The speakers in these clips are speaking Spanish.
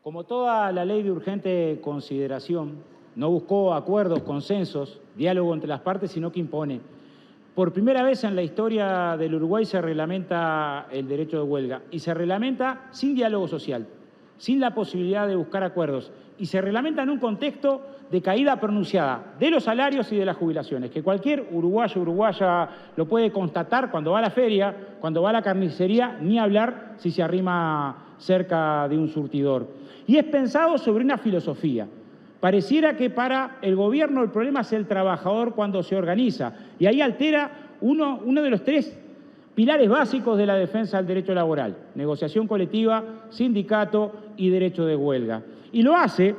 Como toda la ley de urgente consideración, no buscó acuerdos, consensos, diálogo entre las partes, sino que impone. Por primera vez en la historia del Uruguay se reglamenta el derecho de huelga y se reglamenta sin diálogo social, sin la posibilidad de buscar acuerdos y se reglamenta en un contexto de caída pronunciada de los salarios y de las jubilaciones, que cualquier uruguayo o uruguaya lo puede constatar cuando va a la feria, cuando va a la carnicería, ni hablar si se arrima cerca de un surtidor. Y es pensado sobre una filosofía. Pareciera que para el gobierno el problema es el trabajador cuando se organiza, y ahí altera uno de los tres pilares básicos de la defensa del derecho laboral: negociación colectiva, sindicato y derecho de huelga. Y lo hace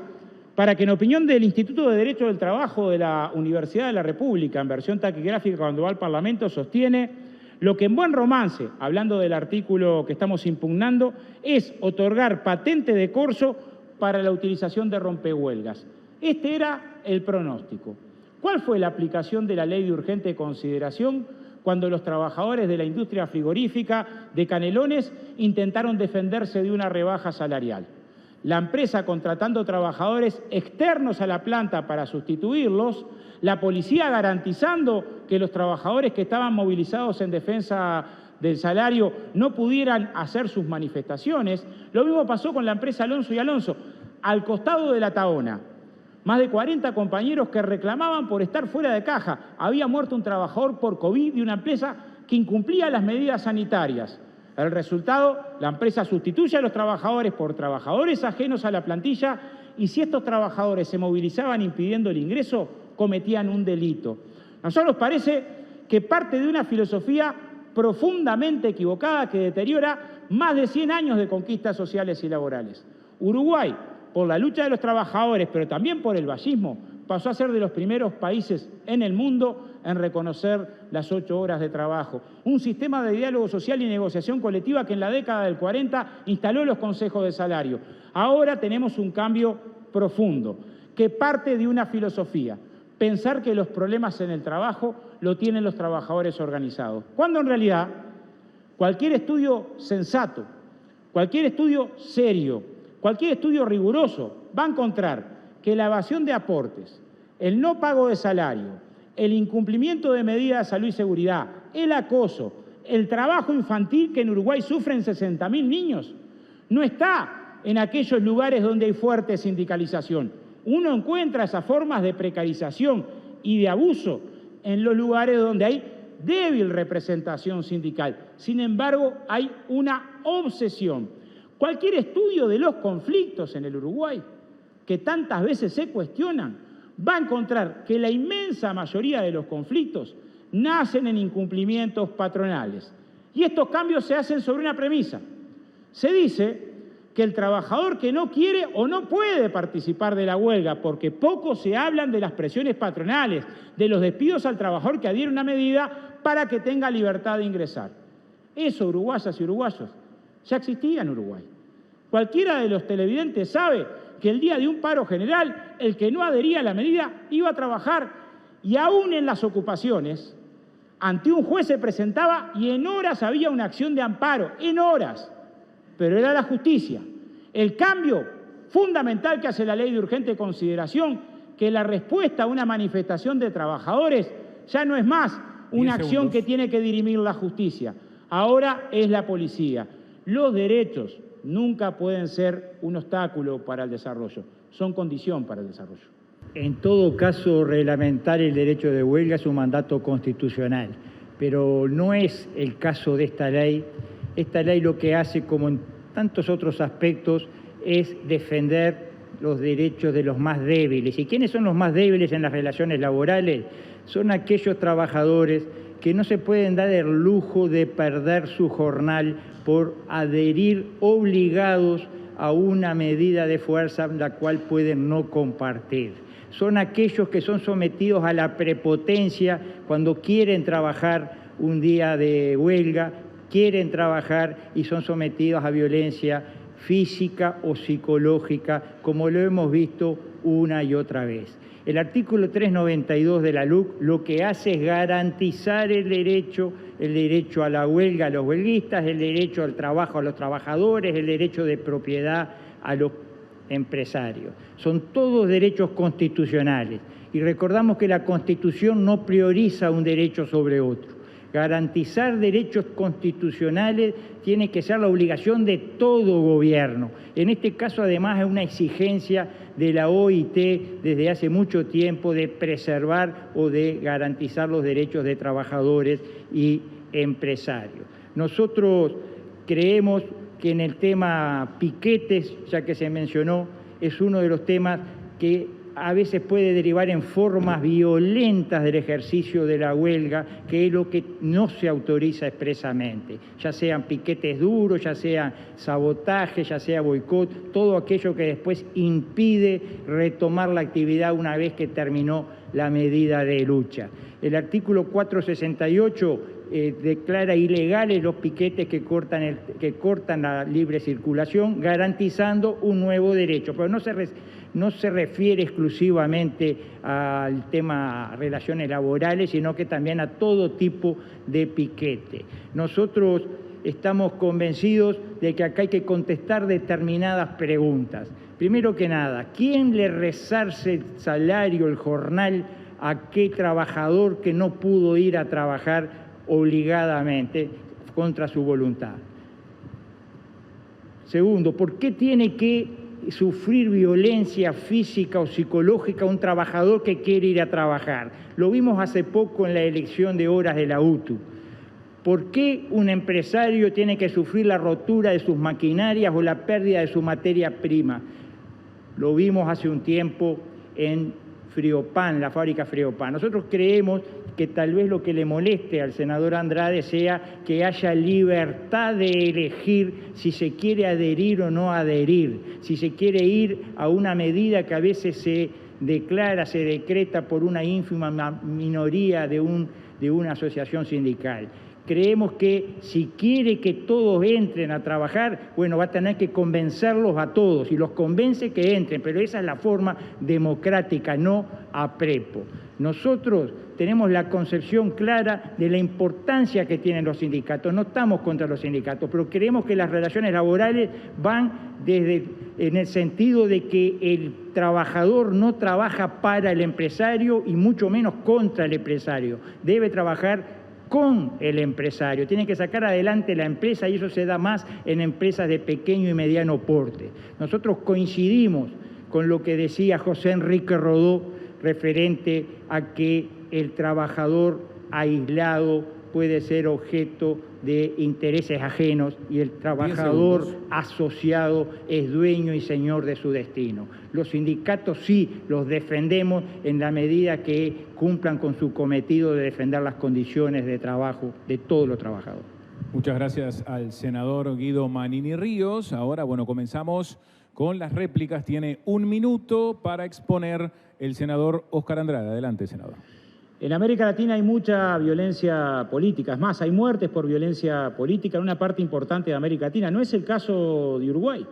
para que, en opinión del Instituto de Derecho del Trabajo de la Universidad de la República, en versión taquigráfica cuando va al Parlamento, sostiene lo que en buen romance, hablando del artículo que estamos impugnando, es otorgar patente de corso para la utilización de rompehuelgas. Este era el pronóstico. ¿Cuál fue la aplicación de la ley de urgente consideración cuando los trabajadores de la industria frigorífica de Canelones intentaron defenderse de una rebaja salarial? La empresa contratando trabajadores externos a la planta para sustituirlos, la policía garantizando que los trabajadores que estaban movilizados en defensa del salario no pudieran hacer sus manifestaciones. Lo mismo pasó con la empresa Alonso y Alonso, al costado de la Tahona. Más de 40 compañeros que reclamaban por estar fuera de caja. Había muerto un trabajador por COVID de una empresa que incumplía las medidas sanitarias. El resultado, la empresa sustituye a los trabajadores por trabajadores ajenos a la plantilla y si estos trabajadores se movilizaban impidiendo el ingreso, cometían un delito. A nosotros nos parece que parte de una filosofía profundamente equivocada que deteriora más de 100 años de conquistas sociales y laborales. Uruguay, por la lucha de los trabajadores, pero también por el vallismo, pasó a ser de los primeros países en el mundo en reconocer las 8 horas de trabajo. Un sistema de diálogo social y negociación colectiva que en la década del 40 instaló los consejos de salario. Ahora tenemos un cambio profundo que parte de una filosofía: pensar que los problemas en el trabajo lo tienen los trabajadores organizados, cuando en realidad cualquier estudio sensato, cualquier estudio serio, cualquier estudio riguroso va a encontrar que la evasión de aportes, el no pago de salario, el incumplimiento de medidas de salud y seguridad, el acoso, el trabajo infantil que en Uruguay sufren 60.000 niños, no está en aquellos lugares donde hay fuerte sindicalización. Uno encuentra esas formas de precarización y de abuso en los lugares donde hay débil representación sindical. Sin embargo, hay una obsesión. Cualquier estudio de los conflictos en el Uruguay, que tantas veces se cuestionan, va a encontrar que la inmensa mayoría de los conflictos nacen en incumplimientos patronales. Y estos cambios se hacen sobre una premisa. Se dice que el trabajador que no quiere o no puede participar de la huelga, porque poco se hablan de las presiones patronales, de los despidos al trabajador que adhiere a una medida para que tenga libertad de ingresar. Eso, uruguayas y uruguayos, ya existía en Uruguay. Cualquiera de los televidentes sabe que el día de un paro general, el que no adhería a la medida iba a trabajar, y aún en las ocupaciones, ante un juez se presentaba y en horas había una acción de amparo, en horas. Pero era la justicia. El cambio fundamental que hace la ley de urgente consideración, que la respuesta a una manifestación de trabajadores ya no es más una acción que tiene que dirimir la justicia, ahora es la policía. Los derechos nunca pueden ser un obstáculo para el desarrollo, son condición para el desarrollo. En todo caso, reglamentar el derecho de huelga es un mandato constitucional, pero no es el caso de esta ley. Esta ley lo que hace, como en tantos otros aspectos, es defender los derechos de los más débiles. ¿Y quiénes son los más débiles en las relaciones laborales? Son aquellos trabajadores que no se pueden dar el lujo de perder su jornal por adherir obligados a una medida de fuerza la cual pueden no compartir. Son aquellos que son sometidos a la prepotencia cuando quieren trabajar un día de huelga, quieren trabajar y son sometidos a violencia física o psicológica, como lo hemos visto una y otra vez. El artículo 392 de la LUC lo que hace es garantizar el derecho a la huelga a los huelguistas, el derecho al trabajo a los trabajadores, el derecho de propiedad a los empresarios. Son todos derechos constitucionales y recordamos que la Constitución no prioriza un derecho sobre otro. Garantizar derechos constitucionales tiene que ser la obligación de todo gobierno. En este caso, además, es una exigencia de la OIT desde hace mucho tiempo de preservar o de garantizar los derechos de trabajadores y empresarios. Nosotros creemos que en el tema piquetes, ya que se mencionó, es uno de los temas que a veces puede derivar en formas violentas del ejercicio de la huelga, que es lo que no se autoriza expresamente, ya sean piquetes duros, ya sea sabotaje, ya sea boicot, todo aquello que después impide retomar la actividad una vez que terminó la medida de lucha. El artículo 468 declara ilegales los piquetes que cortan la libre circulación, garantizando un nuevo derecho, pero no se refiere exclusivamente al tema relaciones laborales, sino que también a todo tipo de piquete. Nosotros estamos convencidos de que acá hay que contestar determinadas preguntas. Primero que nada, ¿quién le resarce el salario, el jornal, a qué trabajador que no pudo ir a trabajar obligadamente contra su voluntad? Segundo, ¿por qué tiene que sufrir violencia física o psicológica un trabajador que quiere ir a trabajar? Lo vimos hace poco en la elección de horas de la UTU. ¿Por qué un empresario tiene que sufrir la rotura de sus maquinarias o la pérdida de su materia prima? Lo vimos hace un tiempo en Friopan, la fábrica Friopan. Nosotros creemos que tal vez lo que le moleste al senador Andrade sea que haya libertad de elegir si se quiere adherir o no adherir, si se quiere ir a una medida que a veces se decreta por una ínfima minoría de una asociación sindical. Creemos que si quiere que todos entren a trabajar, bueno, va a tener que convencerlos a todos, y los convence que entren, pero esa es la forma democrática, no a prepo. Nosotros tenemos la concepción clara de la importancia que tienen los sindicatos. No estamos contra los sindicatos, pero creemos que las relaciones laborales van en el sentido de que el trabajador no trabaja para el empresario y mucho menos contra el empresario. Debe trabajar con el empresario, tiene que sacar adelante la empresa, y eso se da más en empresas de pequeño y mediano porte. Nosotros coincidimos con lo que decía José Enrique Rodó referente a que el trabajador aislado puede ser objeto de intereses ajenos y el trabajador asociado es dueño y señor de su destino. Los sindicatos sí los defendemos en la medida que cumplan con su cometido de defender las condiciones de trabajo de todos los trabajadores. Muchas gracias al senador Guido Manini Ríos. Ahora, bueno, comenzamos con las réplicas. Tiene 1 minuto para exponer el senador Óscar Andrade. Adelante, senador. En América Latina hay mucha violencia política, es más, hay muertes por violencia política en una parte importante de América Latina. No es el caso de Uruguay.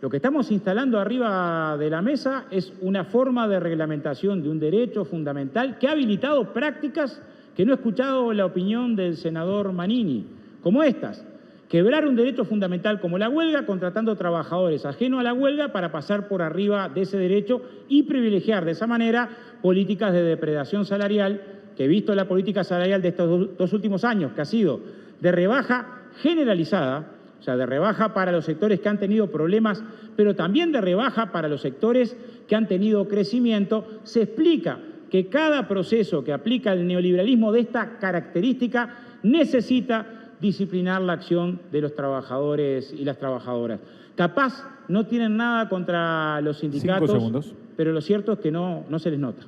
Lo que estamos instalando arriba de la mesa es una forma de reglamentación de un derecho fundamental que ha habilitado prácticas que no he escuchado la opinión del senador Manini, como estas. Quebrar un derecho fundamental como la huelga, contratando trabajadores ajenos a la huelga para pasar por arriba de ese derecho y privilegiar de esa manera políticas de depredación salarial, que he visto la política salarial de estos dos últimos años, que ha sido de rebaja generalizada, o sea, de rebaja para los sectores que han tenido problemas, pero también de rebaja para los sectores que han tenido crecimiento. Se explica que cada proceso que aplica el neoliberalismo de esta característica necesita disciplinar la acción de los trabajadores y las trabajadoras. Capaz no tienen nada contra los sindicatos, 5 segundos. Pero lo cierto es que no se les nota.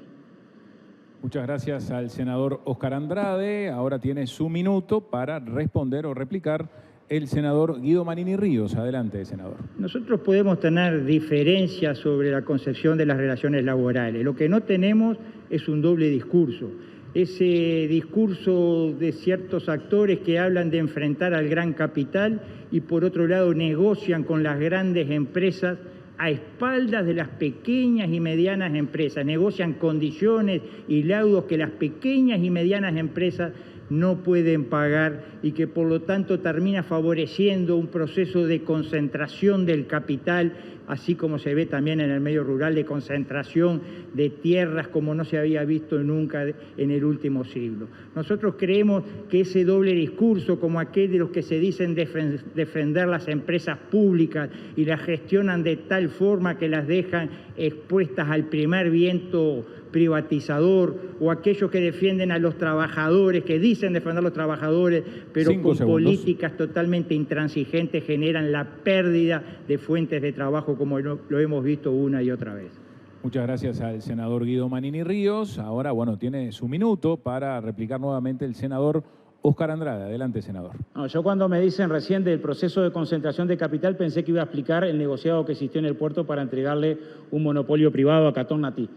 Muchas gracias al senador Óscar Andrade. Ahora tiene su minuto para responder o replicar el senador Guido Manini Ríos. Adelante, senador. Nosotros podemos tener diferencias sobre la concepción de las relaciones laborales. Lo que no tenemos es un doble discurso. Ese discurso de ciertos actores que hablan de enfrentar al gran capital y por otro lado negocian con las grandes empresas a espaldas de las pequeñas y medianas empresas, negocian condiciones y laudos que las pequeñas y medianas empresas no pueden pagar y que por lo tanto termina favoreciendo un proceso de concentración del capital, así como se ve también en el medio rural, de concentración de tierras como no se había visto nunca en el último siglo. Nosotros creemos que ese doble discurso, como aquel de los que se dicen defender las empresas públicas y las gestionan de tal forma que las dejan expuestas al primer viento privatizador, o aquellos que defienden a los trabajadores, que dicen defender a los trabajadores, pero con políticas totalmente intransigentes generan la pérdida de fuentes de trabajo, como lo hemos visto una y otra vez. Muchas gracias al senador Guido Manini Ríos. Ahora, bueno, tiene su minuto para replicar nuevamente el senador Óscar Andrade. Adelante, senador. No, yo cuando me dicen recién del proceso de concentración de capital pensé que iba a explicar el negociado que existió en el puerto para entregarle un monopolio privado a Catón Natí.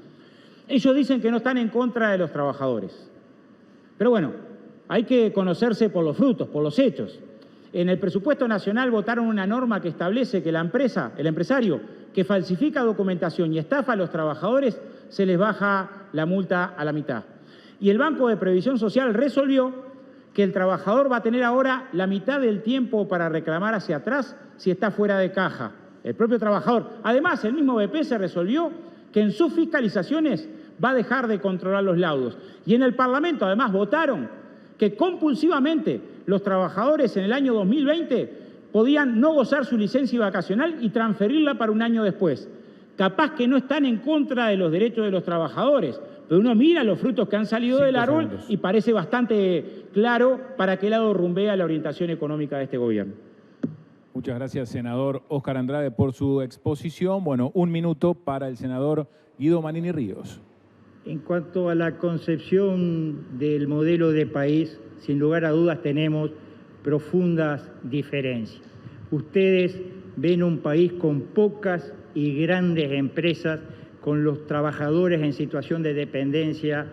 Ellos dicen que no están en contra de los trabajadores. Pero bueno, hay que conocerse por los frutos, por los hechos. En el presupuesto nacional votaron una norma que establece que la empresa, el empresario que falsifica documentación y estafa a los trabajadores, se les baja la multa a la mitad. Y el Banco de Previsión Social resolvió que el trabajador va a tener ahora la mitad del tiempo para reclamar hacia atrás si está fuera de caja. El propio trabajador. Además, el mismo BP se resolvió que en sus fiscalizaciones va a dejar de controlar los laudos. Y en el Parlamento, además, votaron que compulsivamente los trabajadores en el año 2020 podían no gozar su licencia vacacional y transferirla para un año después. Capaz que no están en contra de los derechos de los trabajadores, pero uno mira los frutos que han salido del árbol y parece bastante claro para qué lado rumbea la orientación económica de este gobierno. Muchas gracias, senador Óscar Andrade, por su exposición. Bueno, un minuto para el senador Guido Manini Ríos. En cuanto a la concepción del modelo de país, sin lugar a dudas tenemos profundas diferencias. Ustedes ven un país con pocas y grandes empresas, con los trabajadores en situación de dependencia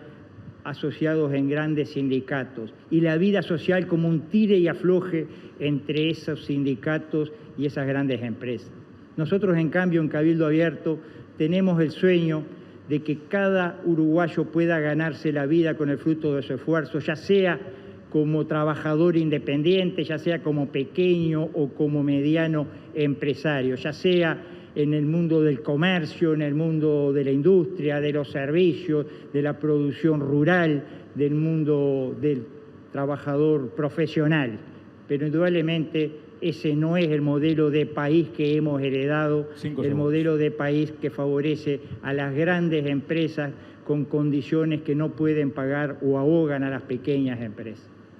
asociados en grandes sindicatos, y la vida social como un tire y afloje entre esos sindicatos y esas grandes empresas. Nosotros, en cambio, en Cabildo Abierto, tenemos el sueño de que cada uruguayo pueda ganarse la vida con el fruto de su esfuerzo, ya sea como trabajador independiente, ya sea como pequeño o como mediano empresario, ya sea en el mundo del comercio, en el mundo de la industria, de los servicios, de la producción rural, del mundo del trabajador profesional. Pero indudablemente ese no es el modelo de país que hemos heredado, el modelo de país que favorece a las grandes empresas con condiciones que no pueden pagar o ahogan a las pequeñas empresas.